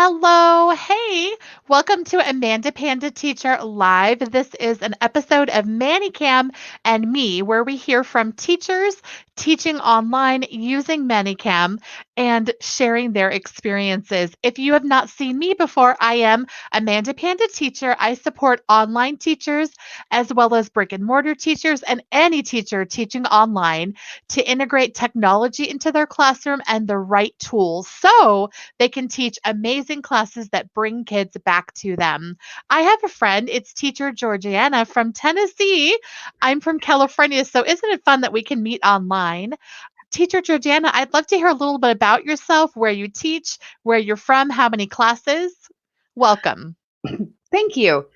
Hello. Hey, welcome to Amanda Panda Teacher Live. This is an episode of ManyCam and me, where we hear from teachers teaching online using ManyCam and sharing their experiences. If you have not seen me before, I am Amanda Panda Teacher. I support online teachers as well as brick and mortar teachers and any teacher teaching online to integrate technology into their classroom and the right tools so they can teach amazing classes that bring kids back to them. I have a friend, it's Teacher Georgaina from Tennessee. I'm from California, so isn't it fun that we can meet online? Teacher Georgiana, I'd love to hear a little bit about yourself, where you teach, where you're from, how many classes. Welcome. Thank you.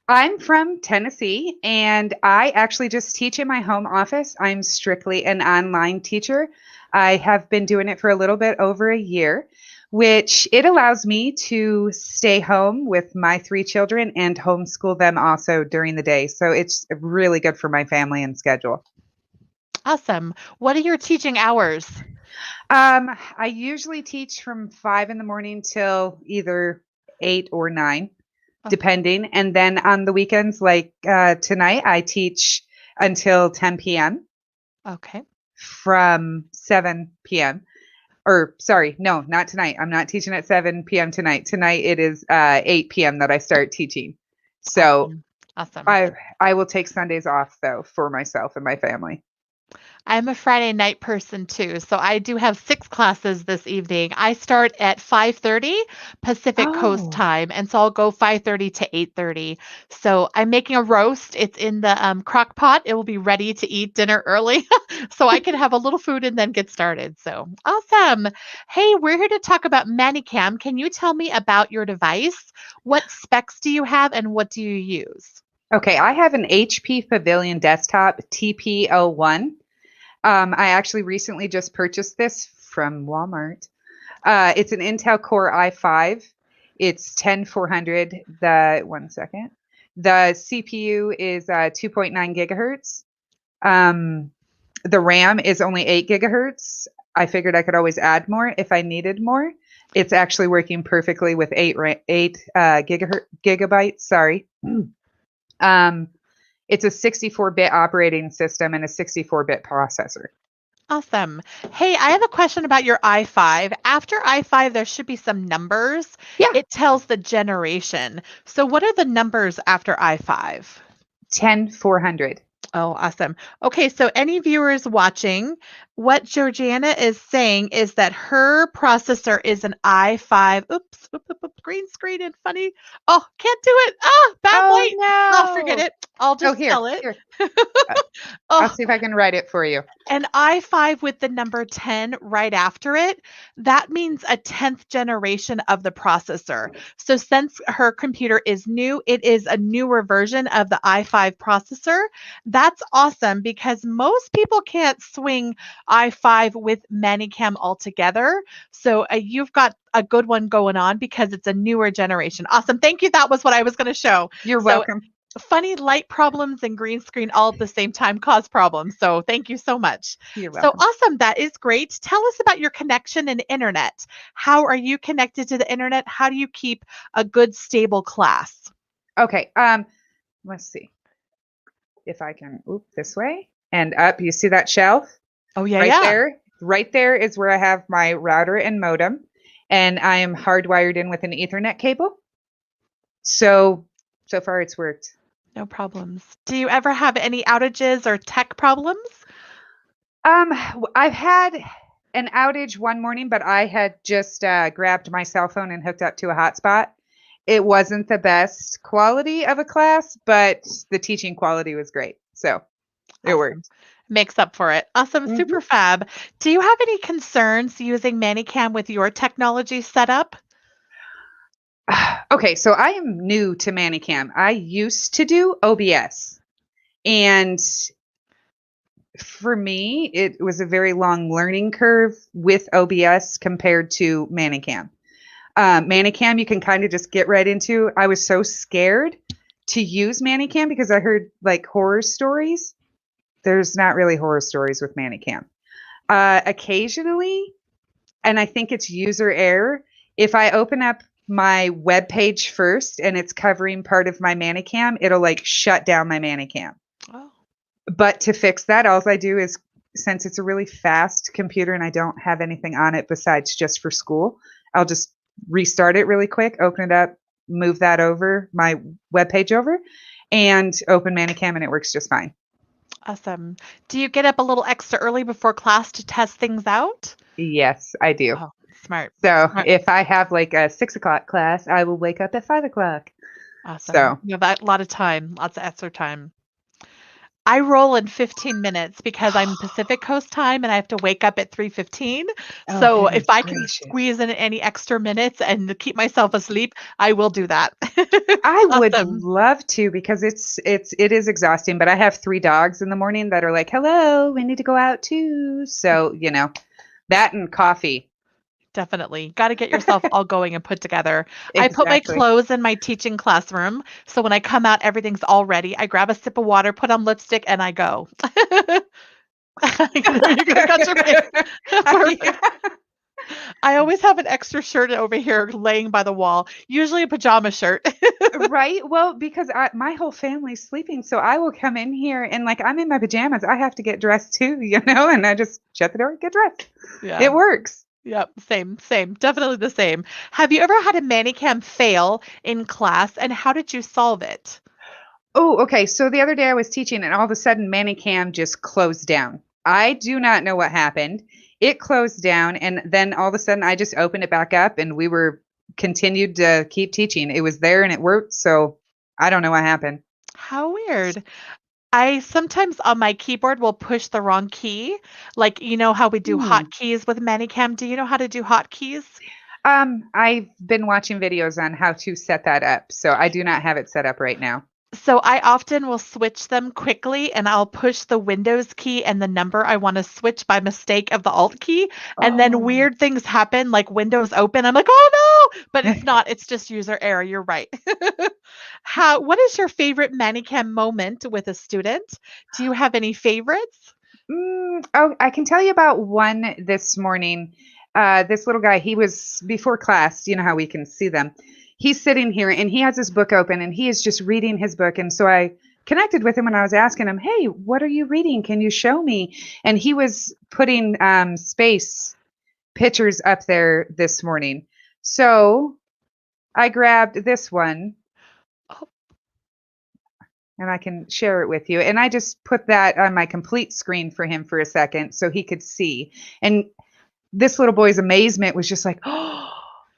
I'm from Tennessee and I actually just teach in my home office. I'm strictly an online teacher. I have been doing it for a little bit over a year, which it allows me to stay home with my three children and homeschool them also during the day. So it's really good for my family and schedule. Awesome. What are your teaching hours? I usually teach from 5 in the morning till either 8 or 9, Okay. depending. And then on the weekends, like tonight, I teach until 10 p.m. Okay. from 7 p.m. Or sorry, no, not tonight. I'm not teaching at 7 p.m. tonight. Tonight it is 8 p.m. that I start teaching. So Awesome. Awesome. I will take Sundays off though for myself and my family. I'm a Friday night person too, so I do have 6 classes this evening. I start at 5:30 Pacific Coast Oh, time, and so I'll go 5:30 to 8:30. So I'm making a roast. It's in the crock pot. It will be ready to eat dinner early, so I can have a little food and then get started. So awesome! Hey, we're here to talk about ManyCam. Can you tell me about your device? What specs do you have, and what do you use? okay. I have an HP Pavilion desktop TP01. I actually recently just purchased this from Walmart. It's an Intel Core i5. It's 10400. The one second. The CPU is 2.9 gigahertz. Um, the RAM is only 8 gigahertz. I figured I could always add more if I needed more. It's actually working perfectly with 8 gigabytes. Sorry. Um, it's a 64-bit operating system and a 64-bit processor. Awesome. Hey, I have a question about your i5. After i5, there should be some numbers. Yeah, It tells the generation. So, what are the numbers after i5? 10400. Oh, awesome. Okay, so any viewers watching, what Georgiana is saying is that her processor is an i5. Oops, green screen and funny. Oh, can't do it. Ah, bad Oh light. Oh, forget no. it. I'll Oh, just here, spell it. here. Uh, I'll Oh, see if I can write it for you. an i5 with the number 10 right after it, that means a 10th generation of the processor. So since her computer is new, it is a newer version of the i5 processor. That's awesome because most people can't swing i5 with ManyCam altogether. So you've got a good one going on because it's a newer generation. Awesome. Thank you. That was what I was going to show. You're So welcome. funny light problems and green screen all at the same time cause problems. So thank you so much. You're So welcome. awesome. That is great. Tell us about your connection and internet. How are you connected to the internet? How do you keep a good, stable class? Okay. Let's see if I can oop this way and up. You see that shelf Oh, yeah, right yeah. there? Right there is where I have my router and modem, and I am hardwired in with an Ethernet cable. So far it's worked. No problems. Do you ever have any outages or tech problems? I've had an outage one morning, but I had just grabbed my cell phone and hooked up to a hotspot. It wasn't the best quality of a class, but the teaching quality was great. So it Awesome. worked. Makes up for it. Awesome. Super hmm fab. Do you have any concerns using ManyCam with your technology setup? Okay, so I am new to ManyCam. I used to do OBS, and for me, it was a very long learning curve with OBS compared to ManyCam. ManyCam, you can kind of just get right into. I was so scared to use ManyCam because I heard like horror stories. There's not really horror stories with ManyCam. Occasionally, and I think it's user error. If I open up my web page first and it's covering part of my ManyCam, it'll like shut down my ManyCam. Oh, But to fix that, all I do is, since it's a really fast computer and I don't have anything on it besides just for school, I'll just restart it really quick, open it up, move that over, my web page over, and open ManyCam, and it works just fine. awesome. Do you get up a little extra early before class to test things out? Yes, I do. Oh, smart. So Smart. if I have like a 6 o'clock class, I will wake up at 5 o'clock. Awesome. So, You have a lot of time, lots of extra time. I roll in 15 minutes because I'm Pacific Coast time and I have to wake up at 3:15. oh, So if goodness I can gracious. squeeze in any extra minutes and to keep myself asleep, I will do that. I would Awesome. love to because it is exhausting, but I have 3 dogs in the morning that are like, "Hello, we need to go out too." So, that and coffee. Definitely. Got to get yourself all going and put together. I put my Exactly. clothes in my teaching classroom. So when I come out, everything's all ready. I grab a sip of water, put on lipstick, and I go. There you go. Got your face. Perfect. I always have an extra shirt over here laying by the wall, usually a pajama shirt. Right? Well, because my whole family's sleeping, so I will come in here and like I'm in my pajamas. I have to get dressed too, and I just shut the door and get dressed. Yeah. It works. Yep. Same. Same. Definitely the same. Have you ever had a ManyCam fail in class, and how did you solve it? Oh, okay. So the other day I was teaching and all of a sudden ManyCam just closed down. I do not know what happened. It closed down and then all of a sudden I just opened it back up and we were continued to keep teaching. It was there and it worked. So I don't know what happened. How weird. I sometimes on my keyboard will push the wrong key. Like, you know how we do Hmm. hotkeys with ManyCam? Do you know how to do hotkeys? I've been watching videos on how to set that up. So I do not have it set up right now. So I often will switch them quickly and I'll push the Windows key and the number I want to switch by mistake of the Alt key. And then Oh. weird things happen, like Windows open. I'm like, oh no, but it's not. It's just user error. You're right. What is your favorite ManyCam moment with a student? Do you have any favorites? Oh, I can tell you about one this morning. This little guy, he was before class, you know how we can see them. He's sitting here and he has his book open and he is just reading his book. And so I connected with him and I was asking him, "Hey, what are you reading? Can you show me?" And he was putting space pictures up there this morning. So I grabbed this one Oh, and I can share it with you. And I just put that on my complete screen for him for a second so he could see. And this little boy's amazement was just like, "Oh,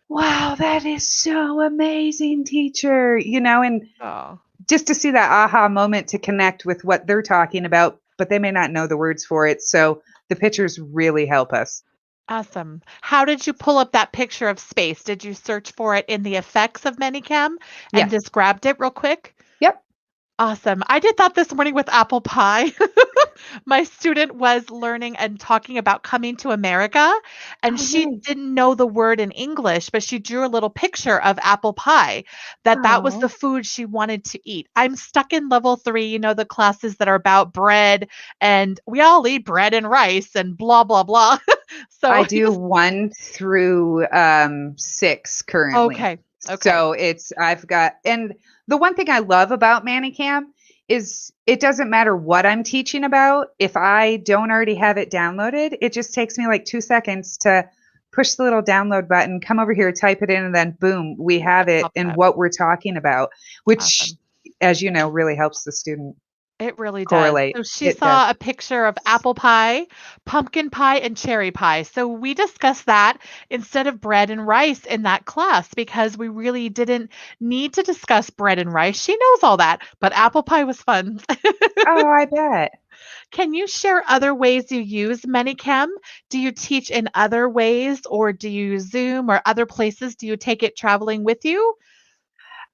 wow, that is so amazing, teacher." And oh. just to see that aha moment to connect with what they're talking about, but they may not know the words for it. So the pictures really help us. Awesome. How did you pull up that picture of space? Did you search for it in the effects of ManyCam and Yes. just grabbed it real quick? Yep. Awesome. I did that this morning with apple pie. My student was learning and talking about coming to America, and Oh, she nice. didn't know the word in English, but she drew a little picture of apple pie, that was the Oh, food she wanted to eat. I'm stuck in level 3, the classes that are about bread, and we all eat bread and rice and blah, blah, blah. I So he do was 1 through 6 currently. okay. Okay. So I've got, and the one thing I love about ManyCam is it doesn't matter what I'm teaching about. If I don't already have it downloaded, it just takes me like 2 seconds to push the little download button, come over here, type it in, and then boom, we have It it pops in up. what we're talking about, which, Awesome. as you know, really helps the student It really does. correlate. So she It does. saw a picture of apple pie, pumpkin pie, and cherry pie. So we discussed that instead of bread and rice in that class because we really didn't need to discuss bread and rice. She knows all that, but apple pie was fun. Oh, I bet. Can you share other ways you use ManyCam? Do you teach in other ways or do you use Zoom or other places? Do you take it traveling with you?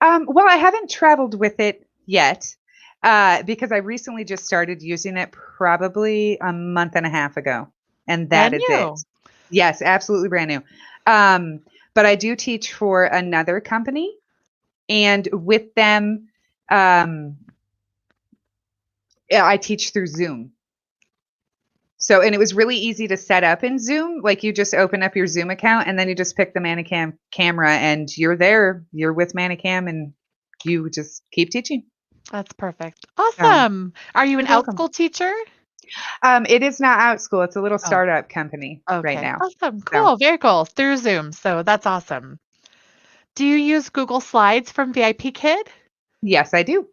Well, I haven't traveled with it yet because I recently just started using it probably a month and a half ago, and that Brand is it. new. Yes, absolutely brand new. Um, but I do teach for another company, and with them, um, yeah, I teach through Zoom. So, and it was really easy to set up in Zoom. Like you just open up your Zoom account and then you just pick the ManyCam camera and you're there. You're with ManyCam and you just keep teaching. That's perfect. So Awesome. Are you an you're welcome. Outschool teacher? It is not out school. It's a little Oh, startup company right okay. now. Awesome. So Cool. Very cool. Through Zoom. So that's awesome. Do you use Google Slides from VIP Kid? yes, I do.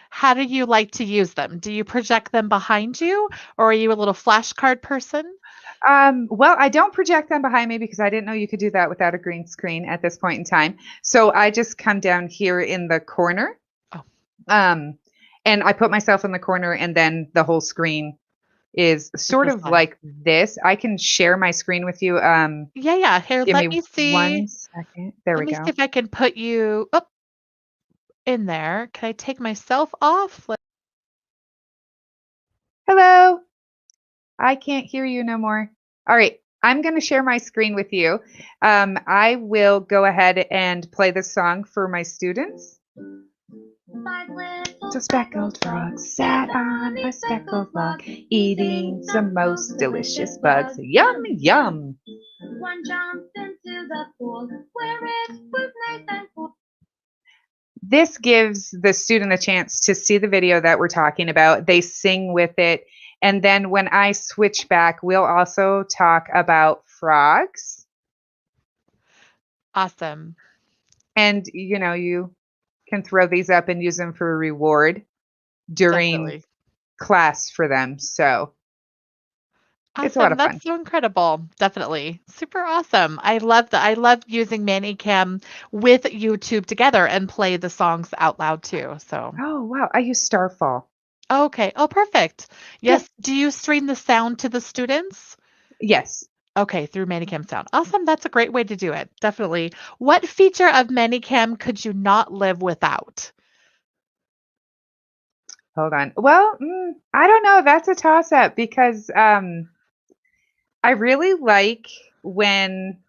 How do you like to use them? Do you project them behind you, or are you a little flashcard person? Well, I don't project them behind me because I didn't know you could do that without a green screen at this point in time. So I just come down here in the corner, Oh, um, and I put myself in the corner, and then the whole screen is with sort the of slide. like this. I can share my screen with you. Yeah, yeah. Here, Give let me me see. 1 second. There Let we me see go. if I can put you up in there. Can I take myself off? Hello. I can't hear you no more. All right. I'm going to share my screen with you. I will go ahead and play this song for my students. Five little speckled frogs sat on a speckled log, eating some most delicious bugs. Yum, yum. One jumped into the pool where it was nice and cool. This gives the student a chance to see the video that we're talking about. They sing with it. And then when I switch back, we'll also talk about frogs. Awesome. And, you can throw these up and use them for a reward during Definitely. class for them. So it's a lot Awesome. of That's fun. so incredible. Definitely. Super awesome. I love that. I love using ManyCam with YouTube together and play the songs out loud too. So, Oh, wow. I use Starfall. okay. Oh, perfect. Yep. Yes. Do you stream the sound to the students? Yes. Okay, through ManyCam sound. Awesome. That's a great way to do it. Definitely. What feature of ManyCam could you not live without? Hold on. Well, I don't know. That's a toss up because I really like when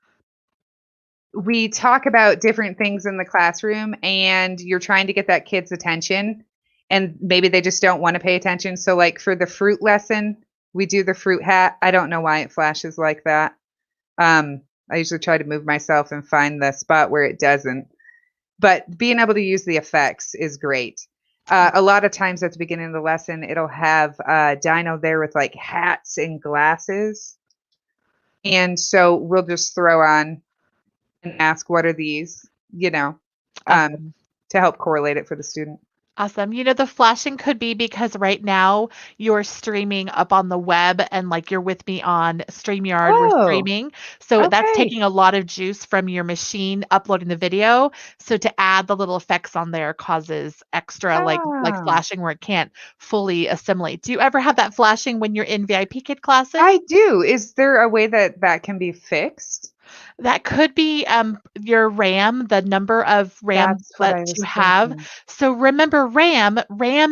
we talk about different things in the classroom and you're trying to get that kid's attention and maybe they just don't want to pay attention. So like for the fruit lesson, we do the fruit hat. I don't know why it flashes like that. I usually try to move myself and find the spot where it doesn't. But being able to use the effects is great. A lot of times at the beginning of the lesson, it'll have Dino there with like hats and glasses. And so we'll just throw on and ask, what are these, you know, um, Awesome. to help correlate it for the student. Awesome. The flashing could be because right now you're streaming up on the web and like you're with me on StreamYard, we're Oh, streaming. So that's okay. taking a lot of juice from your machine uploading the video. So to add the little effects on there causes extra like Ah, flashing where it can't fully assimilate. Do you ever have that flashing when you're in VIP kid classes? I do. Is there a way that that can be fixed? That could be, your RAM, the number of RAM That's what that I you was have. thinking. So remember RAM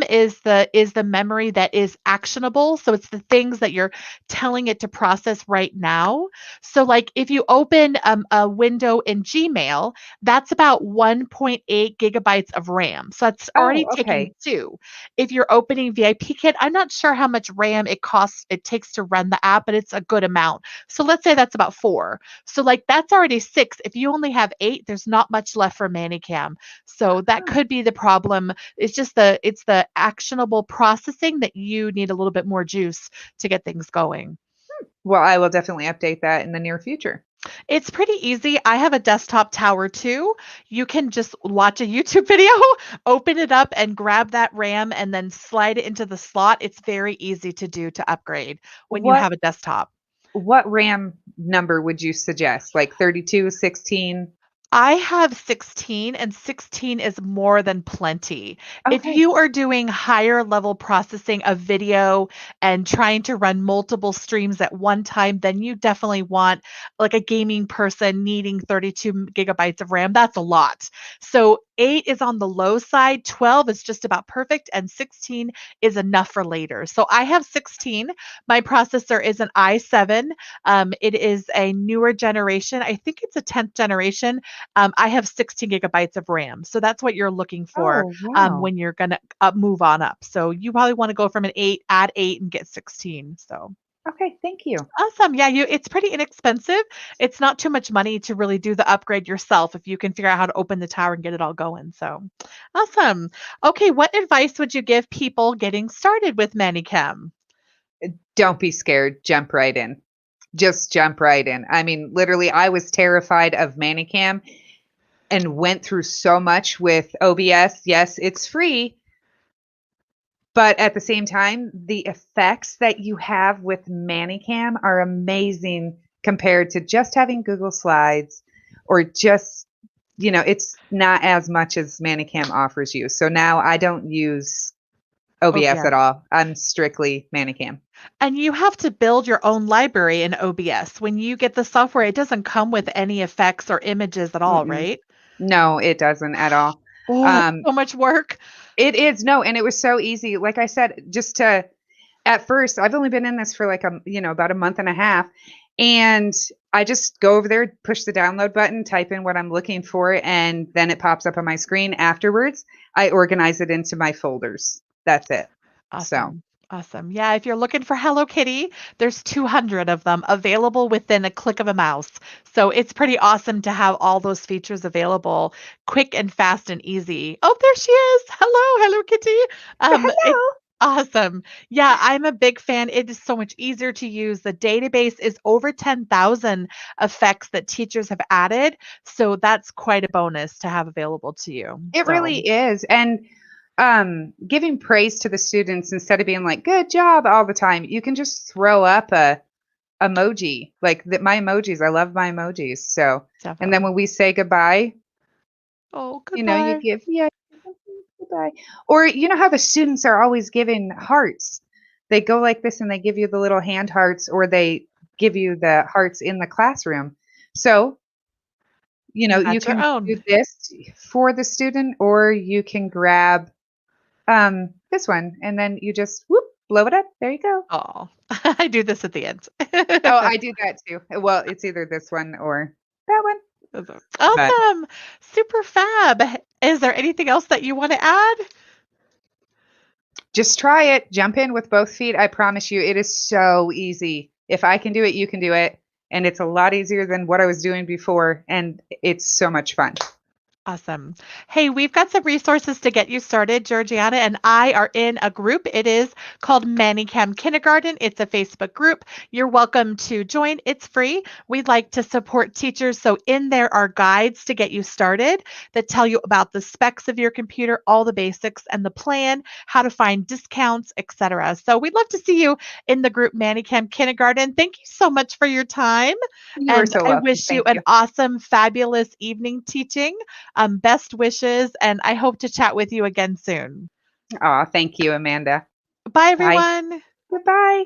is the memory that is actionable, so it's the things that you're telling it to process right now. So, like, if you open, a window in Gmail, that's about 1.8 gigabytes of RAM, so that's already Oh, taking okay. 2. If you're opening VIP Kit, I'm not sure how much RAM it takes to run the app, but it's a good amount. So let's say that's about 4. So like that's already 6. If you only have 8, there's not much left for ManyCam. So that Huh. could be the problem. It's the actionable processing that you need a little bit more juice to get things going. Well, I will definitely update that in the near future. It's pretty easy. I have a desktop tower too. You can just watch a YouTube video, open it up and grab that RAM and then slide it into the slot. It's very easy to do to upgrade when you What have a desktop. what RAM number would you suggest? Like 32, 16? I have 16, and 16 is more than plenty. If Okay. you are doing higher level processing of video and trying to run multiple streams at one time, then you definitely want like a gaming person needing 32 gigabytes of RAM. That's a lot. So 8 is on the low side, 12 is just about perfect, and 16 is enough for later. So I have 16. My processor is an i7. It is a newer generation. I think it's a 10th generation. I have 16 gigabytes of RAM. So that's what you're looking for Oh, wow. when you're going to move on up. So you probably want to go from an 8, add 8, and get 16. So. Okay, thank you. Awesome. Yeah, it's pretty inexpensive. It's not too much money to really do the upgrade yourself if you can figure out how to open the tower and get it all going. So, awesome. Okay, what advice would you give people getting started with ManyCam? Don't be scared. Jump right in. Just jump right in. I mean, literally, I was terrified of ManyCam and went through so much with OBS. Yes, it's free, but at the same time, the effects that you have with ManyCam are amazing compared to just having Google Slides or just, it's not as much as ManyCam offers you. So now I don't use Oh, OBS yeah. at all. I'm strictly ManyCam. And you have to build your own library in OBS. When you get the software, it doesn't come with any effects or images at all, Mm-mm. right? No, it doesn't at all. Oh, that's Um, so much work. it is no, and it was so easy. Like I said, just to at first, I've only been in this for like about a month and a half, and I just go over there, push the download button, type in what I'm looking for, and then it pops up on my screen. Afterwards, I organize it into my folders. That's it. So Awesome. Awesome. Yeah, if you're looking for Hello Kitty, there's 200 of them available within a click of a mouse. So it's pretty awesome to have all those features available quick and fast and easy. Oh, there she is. Hello, Hello Kitty. It's hello. awesome. Yeah, I'm a big fan. It is so much easier to use. The database is over 10,000 effects that teachers have added. So that's quite a bonus to have available to you. It So really is, and giving praise to the students instead of being like "good job" all the time. You can just throw up a emoji like that. My emojis, I love my emojis. So, and then definitely. when we say goodbye, Oh, you goodbye. give, yeah, goodbye. Or you know how the students are always giving hearts. They go like this and they give you the little hand hearts, or they give you the hearts in the classroom. So, You you got your can do own. this for the student, or you can grab this one, and then you just whoop, blow it up. There you go. Oh, I do this at the end. Oh, I do that too. Well, it's either this one or that one. But Awesome. Super fab. Is there anything else that you want to add? just try it. Jump in with both feet. I promise you, it is so easy. If I can do it, you can do it. And it's a lot easier than what I was doing before. And it's so much fun. Awesome. Hey, we've got some resources to get you started. Georgiana and I are in a group. It is called ManyCam Kindergarten. It's a Facebook group. You're welcome to join. It's free. We'd like to support teachers. So, in there are guides to get you started that tell you about the specs of your computer, all the basics, and the plan, how to find discounts, etc. So, we'd love to see you in the group ManyCam Kindergarten. Thank you so much for your time. You are And so I welcome. wish you Thank an you. awesome, fabulous evening teaching. Best wishes, and I hope to chat with you again soon. Aw, thank you, Amanda. Bye, Bye. everyone. Goodbye.